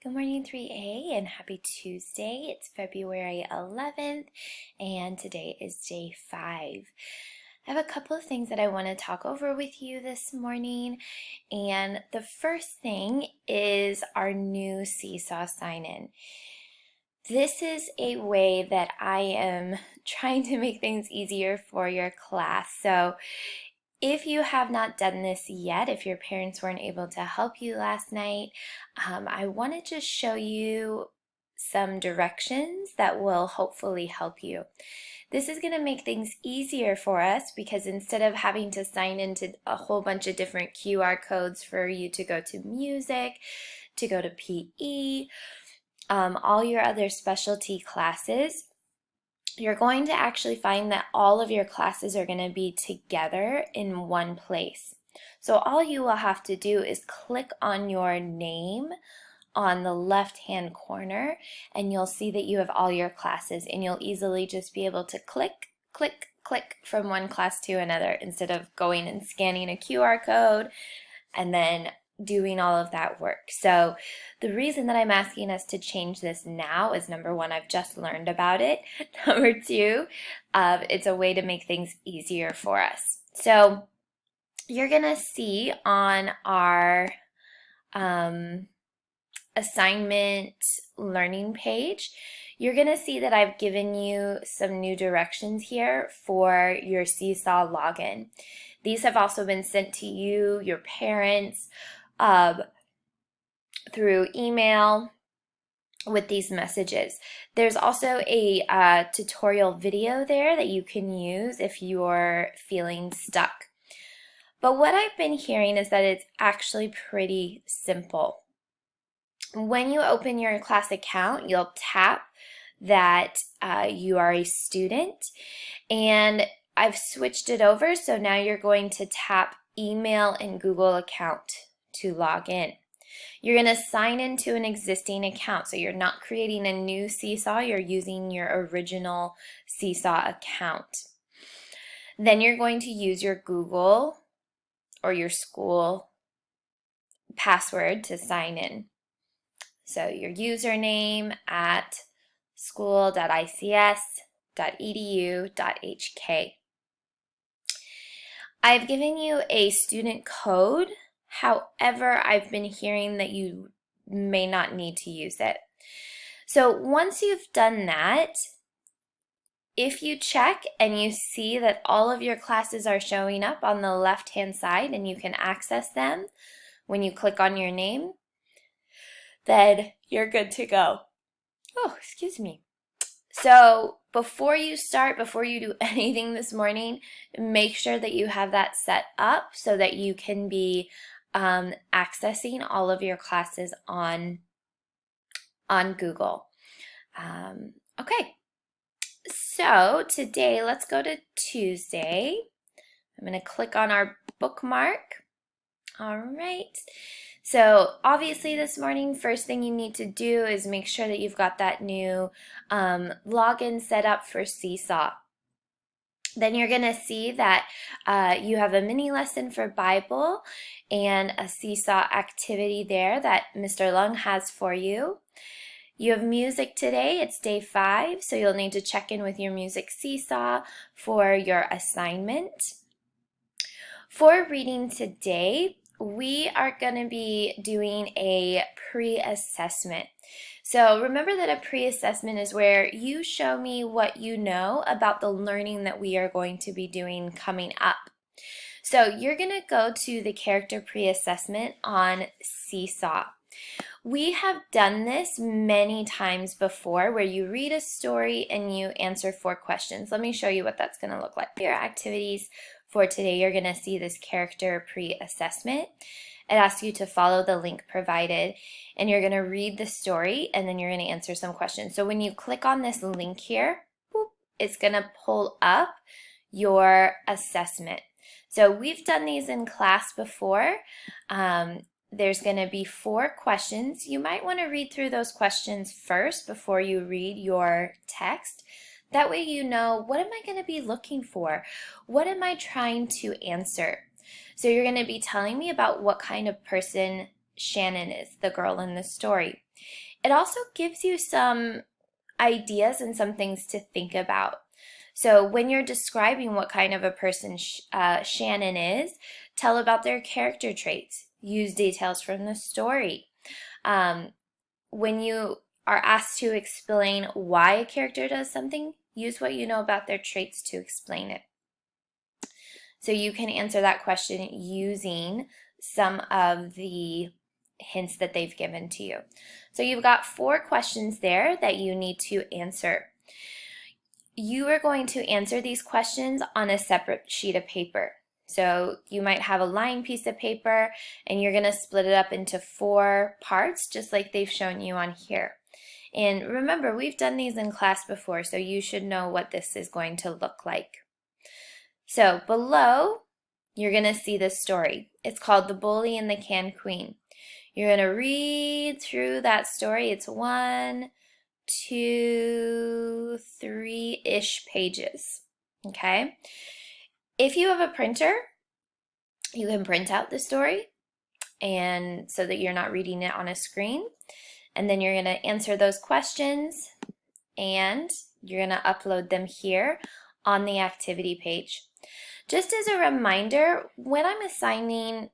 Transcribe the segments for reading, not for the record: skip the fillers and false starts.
Good morning, 3A, and happy Tuesday. It's February 11th, and today is day 5. I have a couple of things that I want to talk over with you this morning, and the first thing is our new Seesaw sign-in. This is a way that I am trying to make things easier for your class. So if you have not done this yet, if your parents weren't able to help you last night, I want to just show you some directions that will hopefully help you. This is going to make things easier for us because instead of having to sign into a whole bunch of different QR codes for you to go to music, to go to PE, all your other specialty classes, you're going to actually find that all of your classes are going to be together in one place. So all you will have to do is click on your name on the left-hand corner, and you'll see that you have all your classes, and you'll easily just be able to click, click, click from one class to another instead of going and scanning a QR code and then doing all of that work. So the reason that I'm asking us to change this now is number one, I've just learned about it. Number two, it's a way to make things easier for us. So you're gonna see on our assignment learning page, you're gonna see that I've given you some new directions here for your Seesaw login. These have also been sent to you, your parents, through email with these messages. There's also a tutorial video there that you can use if you're feeling stuck. But what I've been hearing is that it's actually pretty simple. When you open your class account, you'll tap that you are a student, and I've switched it over, so now you're going to tap email and Google account to log in. You're going to sign into an existing account, so you're not creating a new Seesaw, you're using your original Seesaw account. Then you're going to use your Google or your school password to sign in. So your username at school.ics.edu.hk. I've given you a student code. However, I've been hearing that you may not need to use it. So once you've done that, if you check and you see that all of your classes are showing up on the left-hand side and you can access them when you click on your name, then you're good to go. Oh, excuse me. So before you do anything this morning, make sure that you have that set up so that you can be accessing all of your classes on Google. Okay, so today let's go to Tuesday. I'm going to click on our bookmark. All right. So obviously this morning, first thing you need to do is make sure that you've got that new login set up for Seesaw. Then you're going to see that you have a mini lesson for Bible and a Seesaw activity there that Mr. Lung has for you. You have music today. It's day 5, so you'll need to check in with your music Seesaw for your assignment. For reading today, we are going to be doing a pre-assessment. So remember that a pre-assessment is where you show me what you know about the learning that we are going to be doing coming up. So you're going to go to the character pre-assessment on Seesaw. We have done this many times before where you read a story and you answer 4 questions. Let me show you what that's going to look like. Your activities for today, you're going to see this character pre-assessment. It asks you to follow the link provided, and you're going to read the story, and then you're going to answer some questions. So when you click on this link here, boop, it's going to pull up your assessment. So we've done these in class before. There's going to be 4 questions. You might want to read through those questions first before you read your text. That way you know, what am I going to be looking for? What am I trying to answer? So you're going to be telling me about what kind of person Shannon is, the girl in the story. It also gives you some ideas and some things to think about. So when you're describing what kind of a person Shannon is, tell about their character traits. Use details from the story. When you are asked to explain why a character does something, use what you know about their traits to explain it. So you can answer that question using some of the hints that they've given to you. So you've got 4 questions there that you need to answer. You are going to answer these questions on a separate sheet of paper. So you might have a lined piece of paper and you're going to split it up into 4 parts, just like they've shown you on here. And remember, we've done these in class before, so you should know what this is going to look like. So below, you're going to see this story. It's called The Bully and the Can Queen. You're going to read through that story. It's 1, 2, 3-ish pages, okay? If you have a printer, you can print out the story and so that you're not reading it on a screen. And then you're going to answer those questions and you're going to upload them here on the activity page. Just as a reminder, when I'm assigning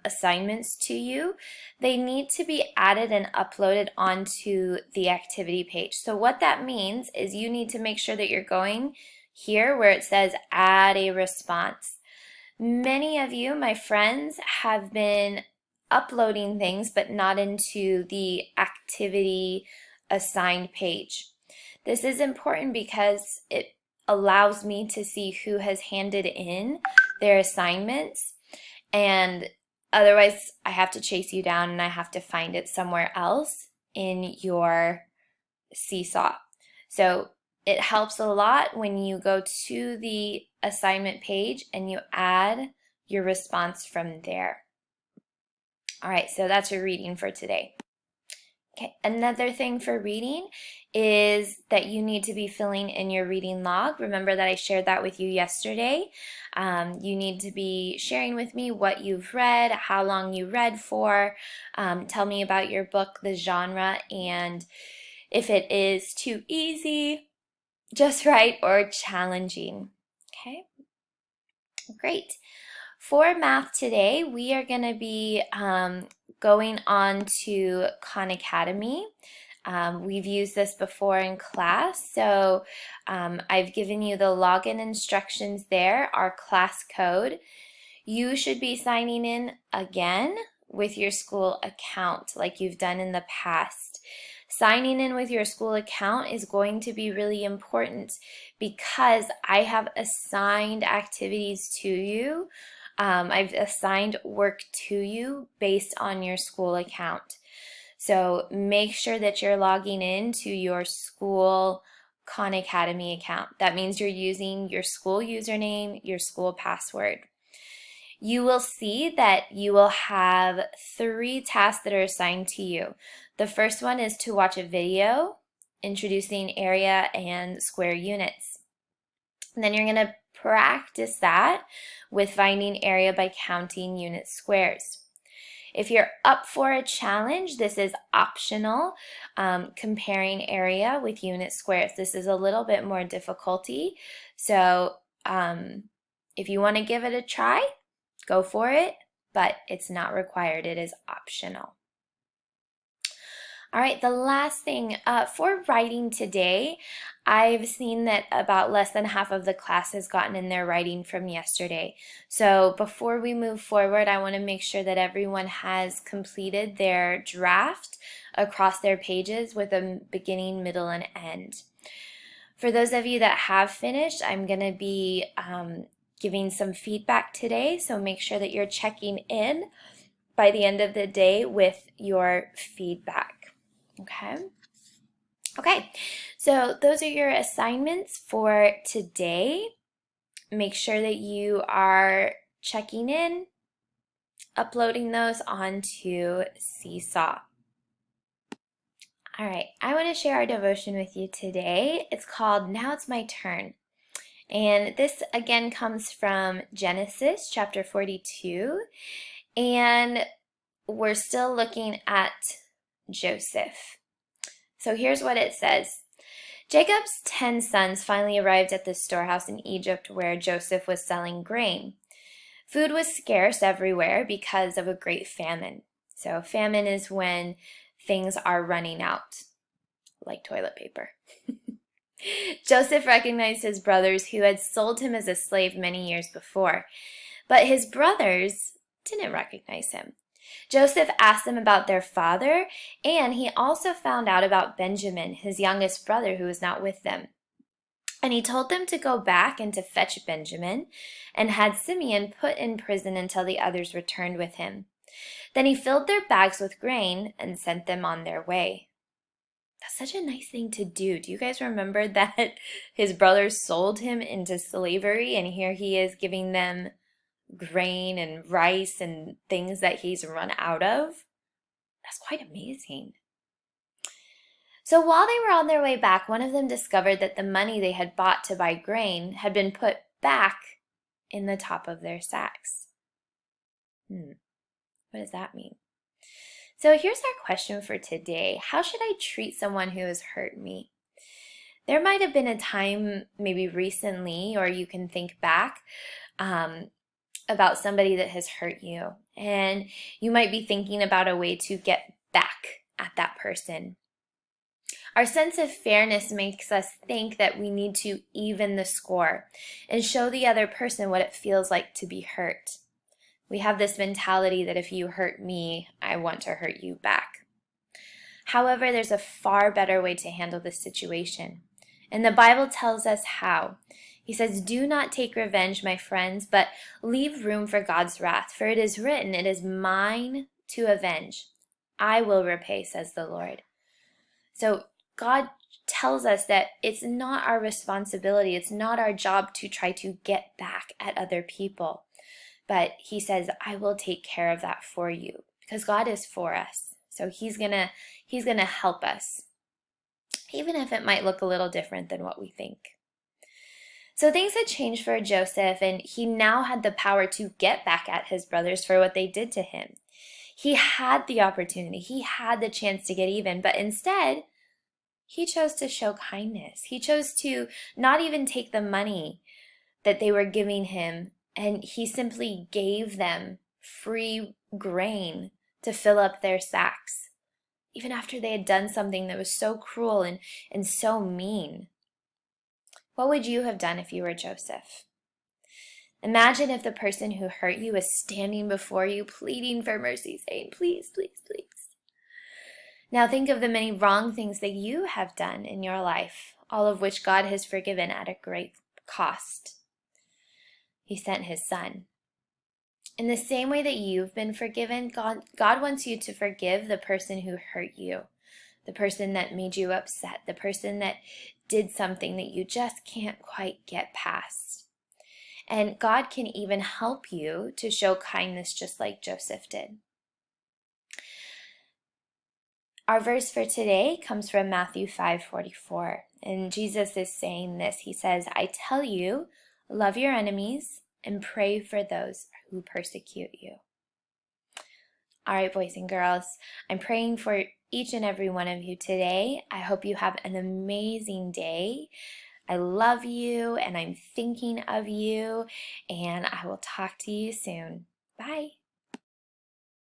assignments to you, they need to be added and uploaded onto the activity page. So what that means is you need to make sure that you're going here where it says add a response. Many of you, my friends, have been uploading things but not into the activity assigned page. This is important because it allows me to see who has handed in their assignments, and otherwise I have to chase you down and I have to find it somewhere else in your Seesaw. So it helps a lot when you go to the assignment page and you add your response from there. All right, so that's your reading for today. Okay, another thing for reading is that you need to be filling in your reading log. Remember that I shared that with you yesterday. You need to be sharing with me what you've read, how long you read for. Tell me about your book, the genre, and if it is too easy, just right, or challenging. Okay, great. For math today, we are going to be going on to Khan Academy. We've used this before in class, so I've given you the login instructions there, our class code. You should be signing in again with your school account like you've done in the past. Signing in with your school account is going to be really important because I have assigned activities to you. I've assigned work to you based on your school account. So make sure that you're logging in to your school Khan Academy account. That means you're using your school username, your school password. You will see that you will have 3 tasks that are assigned to you. The first one is to watch a video introducing area and square units. And then you're going to practice that with finding area by counting unit squares. If you're up for a challenge, this is optional, comparing area with unit squares. This is a little bit more difficulty. So if you want to give it a try, go for it, but it's not required. It is optional. All right, the last thing for writing today, I've seen that about less than half of the class has gotten in their writing from yesterday. So before we move forward, I want to make sure that everyone has completed their draft across their pages with a beginning, middle, and end. For those of you that have finished, I'm going to be giving some feedback today, so make sure that you're checking in by the end of the day with your feedback. Okay, so those are your assignments for today. Make sure that you are checking in, uploading those onto Seesaw. All right, I want to share our devotion with you today. It's called Now It's My Turn. And this again comes from Genesis chapter 42. And we're still looking at Joseph. So here's what it says. Jacob's 10 sons finally arrived at the storehouse in Egypt where Joseph was selling grain. Food was scarce everywhere because of a great famine. So famine is when things are running out, like toilet paper. Joseph recognized his brothers who had sold him as a slave many years before, but his brothers didn't recognize him. Joseph asked them about their father, and he also found out about Benjamin, his youngest brother, who was not with them. And he told them to go back and to fetch Benjamin, and had Simeon put in prison until the others returned with him. Then he filled their bags with grain and sent them on their way. That's such a nice thing to do. Do you guys remember that his brothers sold him into slavery, and here he is giving them grain and rice and things that he's run out of? That's quite amazing. So while they were on their way back, one of them discovered that the money they had bought to buy grain had been put back in the top of their sacks. What does that mean? So here's our question for today. How should I treat someone who has hurt me? There might have been a time, maybe recently, or you can think back about somebody that has hurt you. And you might be thinking about a way to get back at that person. Our sense of fairness makes us think that we need to even the score and show the other person what it feels like to be hurt. We have this mentality that if you hurt me, I want to hurt you back. However, there's a far better way to handle this situation. And the Bible tells us how. He says, "Do not take revenge, my friends, but leave room for God's wrath. For it is written, 'It is mine to avenge. I will repay,' says the Lord." So God tells us that it's not our responsibility, it's not our job to try to get back at other people. But he says, "I will take care of that for you," because God is for us. So he's gonna help us, even if it might look a little different than what we think. So things had changed for Joseph, and he now had the power to get back at his brothers for what they did to him. He had the opportunity, he had the chance to get even, but instead, he chose to show kindness. He chose to not even take the money that they were giving him, and he simply gave them free grain to fill up their sacks, even after they had done something that was so cruel and so mean. What would you have done if you were Joseph? Imagine if the person who hurt you is standing before you, pleading for mercy, saying, "Please, please, please." Now think of the many wrong things that you have done in your life, all of which God has forgiven at a great cost. He sent his son. In the same way that you've been forgiven, God wants you to forgive the person who hurt you, the person that made you upset, the person that did something that you just can't quite get past. And God can even help you to show kindness just like Joseph did. Our verse for today comes from Matthew 5:44, and Jesus is saying this. He says, "I tell you, love your enemies and pray for those who persecute you." All right, boys and girls, I'm praying for each and every one of you today. I hope you have an amazing day. I love you, and I'm thinking of you, and I will talk to you soon. Bye.